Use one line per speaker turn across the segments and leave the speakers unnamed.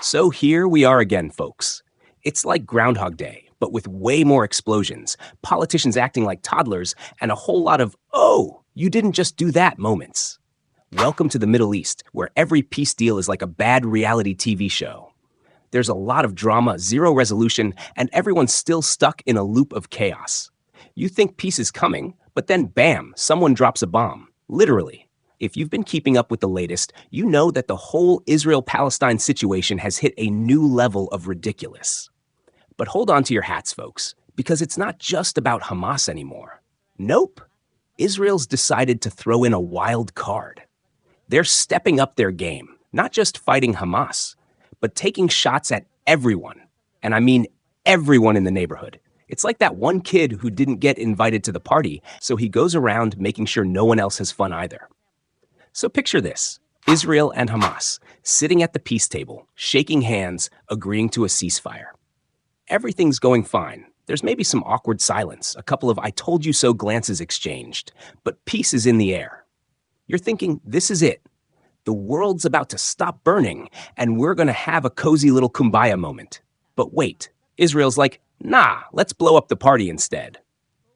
So here we are again, folks. It's like Groundhog Day, but with way more explosions, politicians acting like toddlers, and a whole lot of, oh, you didn't just do that moments. Welcome to the Middle East, where every peace deal is like a bad reality TV show. There's a lot of drama, zero resolution, and everyone's still stuck in a loop of chaos. You think peace is coming, but then bam, someone drops a bomb. Literally. If you've been keeping up with the latest, you know that the whole Israel-Palestine situation has hit a new level of ridiculous. But hold on to your hats, folks, because it's not just about Hamas anymore. Nope. Israel's decided to throw in a wild card. They're stepping up their game, not just fighting Hamas, but taking shots at everyone. And I mean everyone in the neighborhood. It's like that one kid who didn't get invited to the party, so he goes around making sure no one else has fun either. So picture this, Israel and Hamas sitting at the peace table, shaking hands, agreeing to a ceasefire. Everything's going fine. There's maybe some awkward silence, a couple of I told you so glances exchanged, but peace is in the air. You're thinking, this is it. The world's about to stop burning, and we're going to have a cozy little kumbaya moment. But wait, Israel's like, nah, let's blow up the party instead.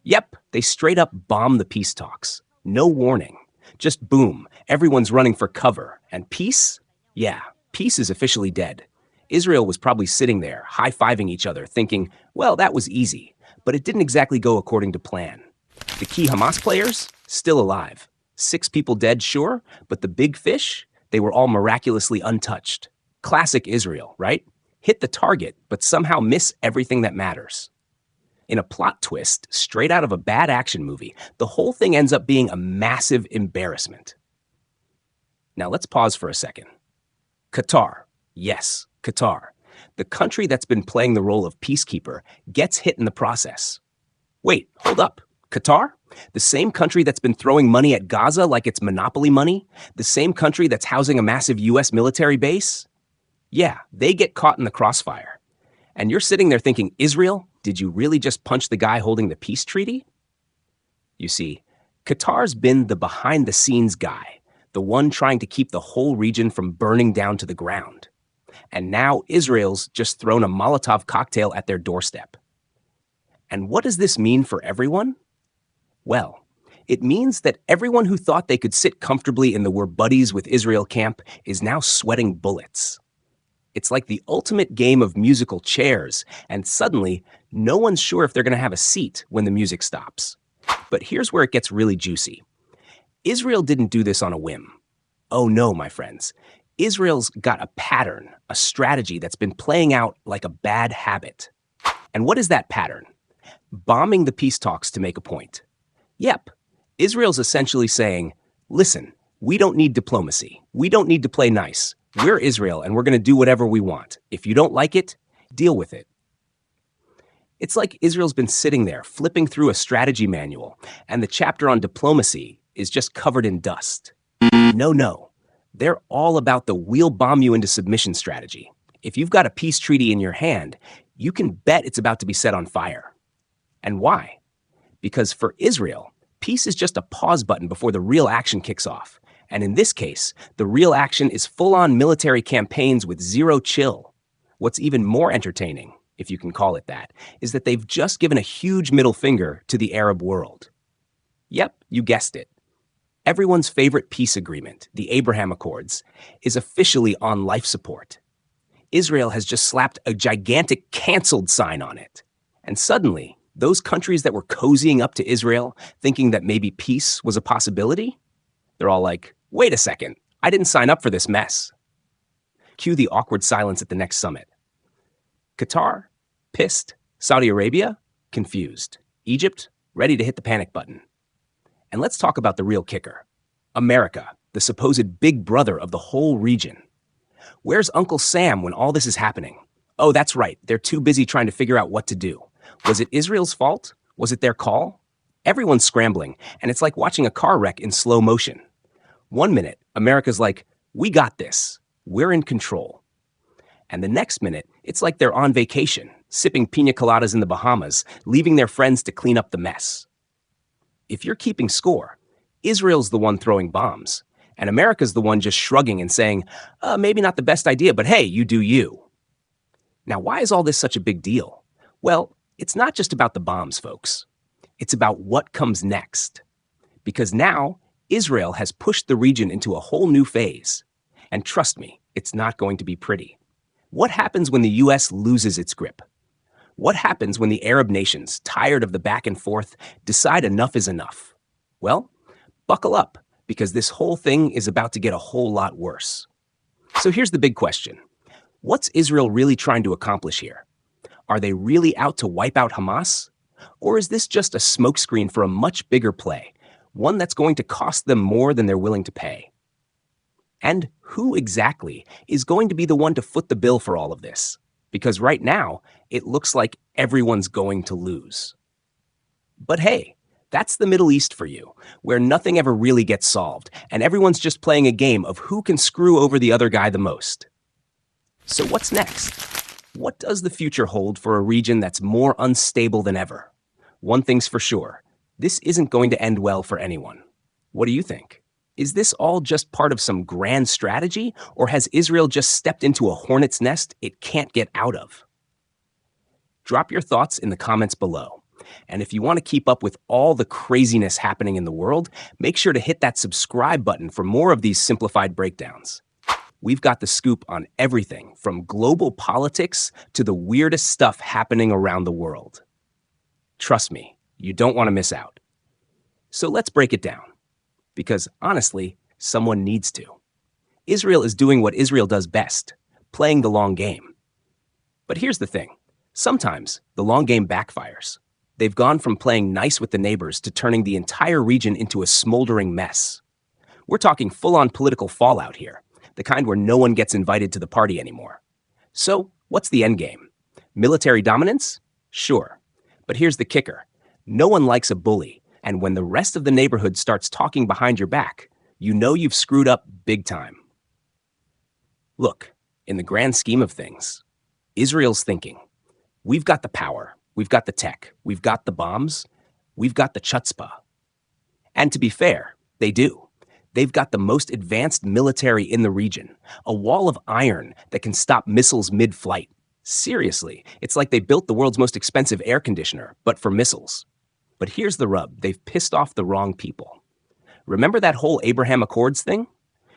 Yep, they straight up bomb the peace talks. No warning. Just boom, everyone's running for cover. And peace? Yeah, peace is officially dead. Israel was probably sitting there, high-fiving each other, thinking, well, that was easy. But it didn't exactly go according to plan. The key Hamas players? Still alive. 6 people dead, sure, but the big fish? They were all miraculously untouched. Classic Israel, right? Hit the target, but somehow miss everything that matters. In a plot twist, straight out of a bad action movie, the whole thing ends up being a massive embarrassment. Now let's pause for a second. Qatar. Yes, Qatar. The country that's been playing the role of peacekeeper gets hit in the process. Wait, hold up. Qatar? The same country that's been throwing money at Gaza like it's monopoly money? The same country that's housing a massive US military base? Yeah, they get caught in the crossfire. And you're sitting there thinking, Israel, did you really just punch the guy holding the peace treaty? You see, Qatar's been the behind-the-scenes guy, the one trying to keep the whole region from burning down to the ground. And now Israel's just thrown a Molotov cocktail at their doorstep. And what does this mean for everyone? Well, it means that everyone who thought they could sit comfortably in the we're buddies with Israel camp is now sweating bullets. It's like the ultimate game of musical chairs, and suddenly, no one's sure if they're going to have a seat when the music stops. But here's where it gets really juicy. Israel didn't do this on a whim. Oh no, my friends. Israel's got a pattern, a strategy that's been playing out like a bad habit. And what is that pattern? Bombing the peace talks to make a point. Yep, Israel's essentially saying, listen, we don't need diplomacy. We don't need to play nice. We're Israel, and we're going to do whatever we want. If you don't like it, deal with it. It's like Israel's been sitting there, flipping through a strategy manual, and the chapter on diplomacy is just covered in dust. No. They're all about the we'll bomb you into submission strategy. If you've got a peace treaty in your hand, you can bet it's about to be set on fire. And why? Because for Israel, peace is just a pause button before the real action kicks off. And in this case, the real action is full-on military campaigns with zero chill. What's even more entertaining, if you can call it that, is that they've just given a huge middle finger to the Arab world. Yep, you guessed it. Everyone's favorite peace agreement, the Abraham Accords, is officially on life support. Israel has just slapped a gigantic canceled sign on it. And suddenly, those countries that were cozying up to Israel, thinking that maybe peace was a possibility, they're all like, wait a second, I didn't sign up for this mess. Cue the awkward silence at the next summit. Qatar, pissed. Saudi Arabia, confused. Egypt, ready to hit the panic button. And let's talk about the real kicker. America, the supposed big brother of the whole region. Where's Uncle Sam when all this is happening? Oh, that's right, they're too busy trying to figure out what to do. Was it Israel's fault? Was it their call? Everyone's scrambling, and it's like watching a car wreck in slow motion. 1 minute, America's like, we got this. We're in control. And the next minute, it's like they're on vacation, sipping pina coladas in the Bahamas, leaving their friends to clean up the mess. If you're keeping score, Israel's the one throwing bombs, And America's the one just shrugging and saying, maybe not the best idea, but hey, you do you. Now, why is all this such a big deal? Well, it's not just about the bombs, folks. It's about what comes next. Because now, Israel has pushed the region into a whole new phase. And trust me, it's not going to be pretty. What happens when the U.S. loses its grip? What happens when the Arab nations, tired of the back and forth, decide enough is enough? Well, buckle up, because this whole thing is about to get a whole lot worse. So here's the big question. What's Israel really trying to accomplish here? Are they really out to wipe out Hamas? Or is this just a smokescreen for a much bigger play, one that's going to cost them more than they're willing to pay? And who exactly is going to be the one to foot the bill for all of this? Because right now, it looks like everyone's going to lose. But hey, that's the Middle East for you, where nothing ever really gets solved, and everyone's just playing a game of who can screw over the other guy the most. So what's next? What does the future hold for a region that's more unstable than ever? One thing's for sure, this isn't going to end well for anyone. What do you think? Is this all just part of some grand strategy, or has Israel just stepped into a hornet's nest it can't get out of? Drop your thoughts in the comments below. And if you want to keep up with all the craziness happening in the world, make sure to hit that subscribe button for more of these simplified breakdowns. We've got the scoop on everything from global politics to the weirdest stuff happening around the world. Trust me, you don't want to miss out. So let's break it down. Because honestly, someone needs to. Israel is doing what Israel does best, playing the long game. But here's the thing. Sometimes the long game backfires. They've gone from playing nice with the neighbors to turning the entire region into a smoldering mess. We're talking full-on political fallout here, the kind where no one gets invited to the party anymore. So, what's the end game? Military dominance? Sure. But here's the kicker. No one likes a bully. And when the rest of the neighborhood starts talking behind your back, you know you've screwed up big time. Look, in the grand scheme of things, Israel's thinking, we've got the power, we've got the tech, we've got the bombs, we've got the chutzpah. And to be fair, they do. They've got the most advanced military in the region, a wall of iron that can stop missiles mid-flight. Seriously, it's like they built the world's most expensive air conditioner, but for missiles. But here's the rub. They've pissed off the wrong people. Remember that whole Abraham Accords thing?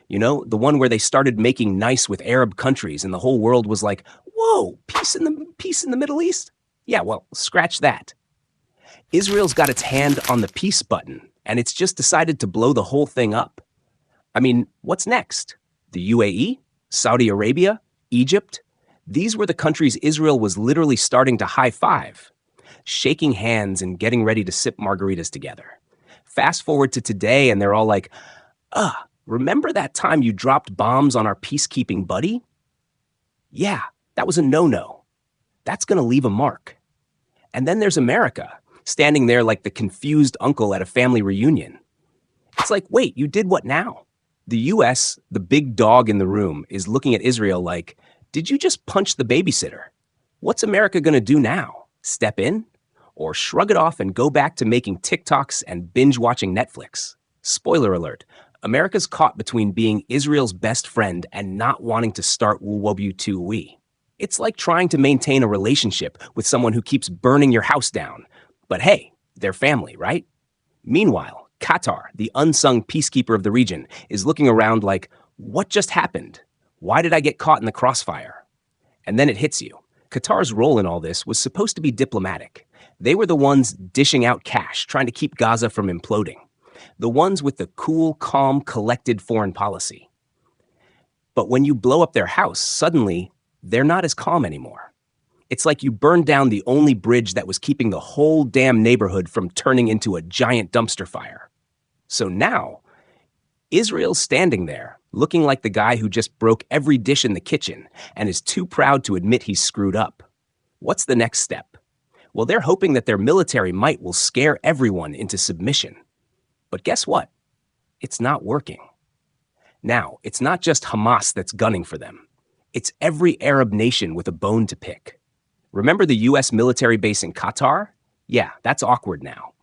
You know, the one where they started making nice with Arab countries and the whole world was like, whoa, peace in the Middle East? Yeah, well, scratch that. Israel's got its hand on the peace button, and it's just decided to blow the whole thing up. I mean, what's next? The UAE? Saudi Arabia? Egypt? These were the countries Israel was literally starting to high-five. Shaking hands and getting ready to sip margaritas together. Fast forward to today and they're all like, remember that time you dropped bombs on our peacekeeping buddy? Yeah, that was a no-no. That's going to leave a mark. And then there's America, standing there like the confused uncle at a family reunion. It's like, wait, you did what now? The U.S., the big dog in the room, is looking at Israel like, did you just punch the babysitter? What's America going to do now? Step in? Or shrug it off and go back to making TikToks and binge-watching Netflix? Spoiler alert, America's caught between being Israel's best friend and not wanting to start WWII. It's like trying to maintain a relationship with someone who keeps burning your house down. But hey, they're family, right? Meanwhile, Qatar, the unsung peacekeeper of the region, is looking around like, what just happened? Why did I get caught in the crossfire? And then it hits you. Qatar's role in all this was supposed to be diplomatic. They were the ones dishing out cash, trying to keep Gaza from imploding. The ones with the cool, calm, collected foreign policy. But when you blow up their house, suddenly, they're not as calm anymore. It's like you burned down the only bridge that was keeping the whole damn neighborhood from turning into a giant dumpster fire. So now, Israel's standing there, looking like the guy who just broke every dish in the kitchen and is too proud to admit he's screwed up. What's the next step? Well, they're hoping that their military might will scare everyone into submission. But guess what? It's not working. Now, it's not just Hamas that's gunning for them. It's every Arab nation with a bone to pick. Remember the U.S. military base in Qatar? Yeah, that's awkward now.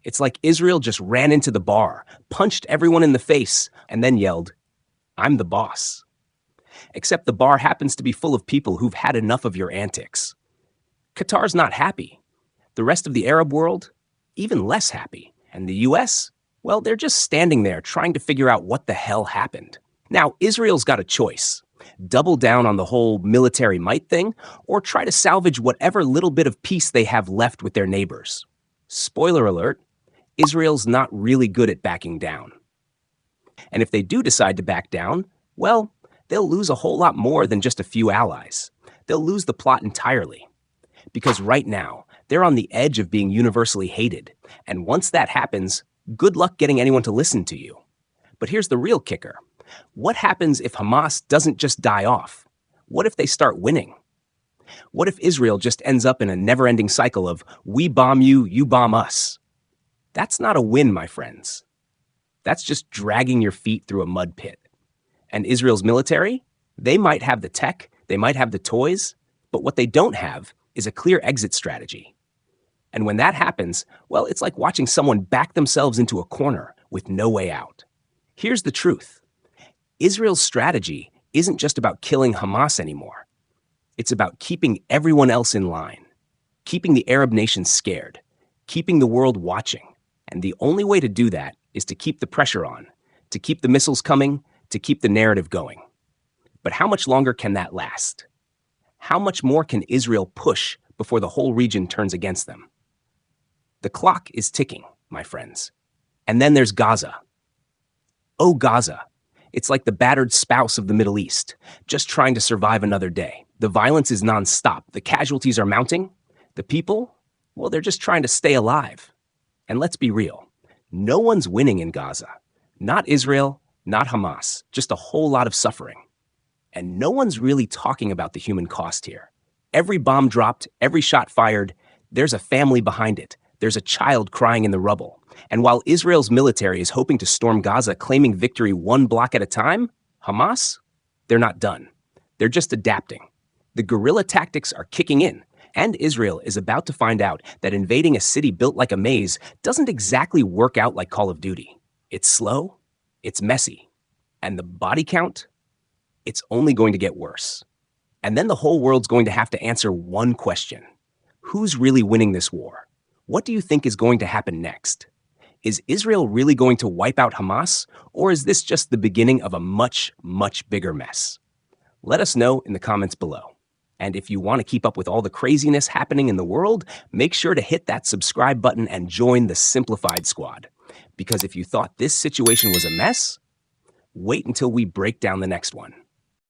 It's like Israel just ran into the bar, punched everyone in the face, and then yelled, "I'm the boss." Except the bar happens to be full of people who've had enough of your antics. Qatar's not happy. The rest of the Arab world, even less happy. And the US? Well, they're just standing there trying to figure out what the hell happened. Now, Israel's got a choice. Double down on the whole military might thing, or try to salvage whatever little bit of peace they have left with their neighbors. Spoiler alert, Israel's not really good at backing down. And if they do decide to back down, well, they'll lose a whole lot more than just a few allies. They'll lose the plot entirely. Because right now, they're on the edge of being universally hated. And once that happens, good luck getting anyone to listen to you. But here's the real kicker. What happens if Hamas doesn't just die off? What if they start winning? What if Israel just ends up in a never-ending cycle of we bomb you, you bomb us? That's not a win, my friends. That's just dragging your feet through a mud pit. And Israel's military? They might have the tech, they might have the toys, but what they don't have is a clear exit strategy. And when that happens, well, it's like watching someone back themselves into a corner with no way out. Here's the truth. Israel's strategy isn't just about killing Hamas anymore. It's about keeping everyone else in line, keeping the Arab nations scared, keeping the world watching. And the only way to do that is to keep the pressure on, to keep the missiles coming, to keep the narrative going. But how much longer can that last? How much more can Israel push before the whole region turns against them? The clock is ticking, my friends. And then there's Gaza. Oh, Gaza. It's like the battered spouse of the Middle East, just trying to survive another day. The violence is nonstop. The casualties are mounting. The people, well, they're just trying to stay alive. And let's be real. No one's winning in Gaza. Not Israel, not Hamas, just a whole lot of suffering. And no one's really talking about the human cost here. Every bomb dropped, every shot fired, there's a family behind it. There's a child crying in the rubble. And while Israel's military is hoping to storm Gaza, claiming victory one block at a time, Hamas, they're not done. They're just adapting. The guerrilla tactics are kicking in, and Israel is about to find out that invading a city built like a maze doesn't exactly work out like Call of Duty. It's slow, it's messy, and the body count, it's only going to get worse. And then the whole world's going to have to answer one question. Who's really winning this war? What do you think is going to happen next? Is Israel really going to wipe out Hamas, or is this just the beginning of a much, much bigger mess? Let us know in the comments below. And if you want to keep up with all the craziness happening in the world, make sure to hit that subscribe button and join the Simplified squad. Because if you thought this situation was a mess, wait until we break down the next one.